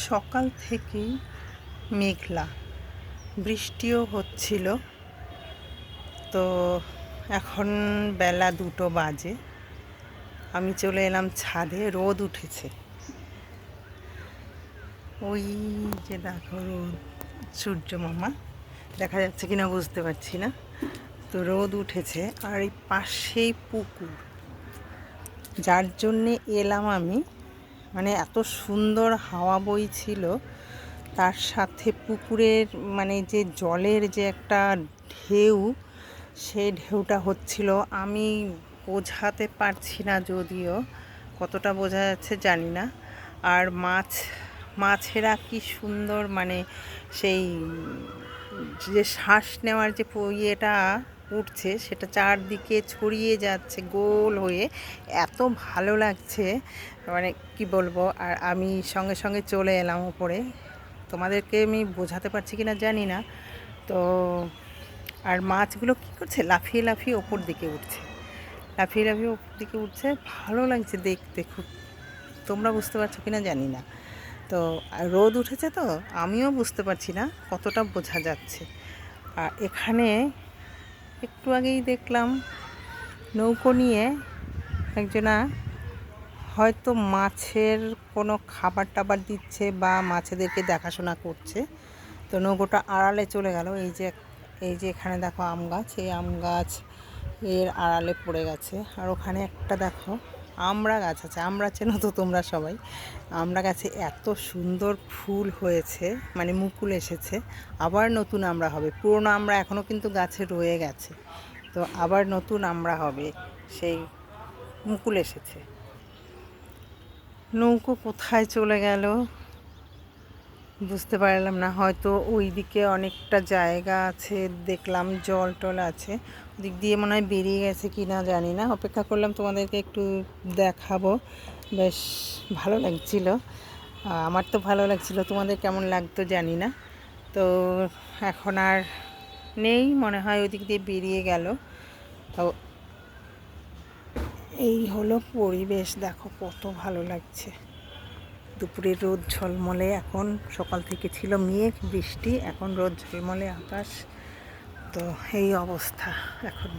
সকাল থেকেই মেঘলা, বৃষ্টিও হচ্ছিল। তো এখন বেলা 2টো বাজে, আমি চলে এলাম ছাদে। রোদ উঠেছে, ওই যে দেখো রোদ, সূর্য মামা দেখা যাচ্ছে কিনা বুঝতে পারছি না। তো রোদ উঠেছে, আর এই পাশেই পুকুর, যার জন্যে এলাম আমি। মানে এত সুন্দর হাওয়া বইছিল, তার সাথে পুকুরের মানে যে জলের যে একটা ঢেউ, সেই ঢেউটা হচ্ছিল। আমি বোঝাতে পারছি না, যদিও কতটা বোঝা যাচ্ছে জানি না। আর মাছেরা কি সুন্দর, মানে সেই যে শ্বাস নেওয়ার যে ইয়েটা উঠছে, সেটা চারদিকে ছড়িয়ে যাচ্ছে গোল হয়ে, এত ভালো লাগছে, মানে কি বলবো। আর আমি সঙ্গে সঙ্গে চলে এলাম উপরে। তোমাদেরকে আমি বোঝাতে পারছি কি না জানি না। তো আর মাছগুলো কী করছে, লাফিয়ে লাফিয়ে ওপর দিকে উঠছে, লাফিয়ে লাফিয়ে ওপর দিকে উঠছে। ভালো লাগছে দেখতে খুব। তোমরা বুঝতে পারছো কি না জানি না। তো রোদ উঠেছে, তো আমিও বুঝতে পারছি না কতটা বোঝা যাচ্ছে। আর এখানে একটু আগেই দেখলাম নৌকো নিয়ে একজনা হয়তো মাছের কোনো খাবার টাবার দিচ্ছে বা মাছেদেরকে দেখাশোনা করছে। তো নৌকোটা আড়ালে চলে গেল। এই যে এখানে দেখো আম গাছ, এই আম গাছ এর আড়ালে পড়ে গেছে। আর ওখানে একটা দেখো আমড়া গাছ আছে, আমড়া চেনো তো তোমরা সবাই। আমড়া গাছে এত সুন্দর ফুল হয়েছে, মানে মুকুল এসেছে। আবার নতুন আমড়া হবে, পুরনো আমড়া এখনও কিন্তু গাছে রয়ে গেছে। তো আবার নতুন আমড়া হবে, সেই মুকুল এসেছে। নৌকো কোথায় চলে গেল বুঝতে পারলাম না। হয়তো ওই দিকে অনেকটা জায়গা আছে, দেখলাম জল টল আছে, ওদিক দিয়ে মনে হয় বেরিয়ে গেছে কি না জানি না। অপেক্ষা করলাম তোমাদেরকে একটু দেখাবো, বেশ ভালো লাগছিল। আমার তো ভালো লাগছিল, তোমাদের কেমন লাগতো জানি না। তো এখন আর নেই, মনে হয় ওদিক দিয়ে বেরিয়ে গেল। তো এই হলো পরিবেশ, দেখো কত ভালো লাগছে। দুপুরে রোদ ঝলমলে, এখন সকাল থেকে ছিল মেঘ বৃষ্টি, এখন রোদ ঝলমলে আকাশ। তো এই অবস্থা এখন।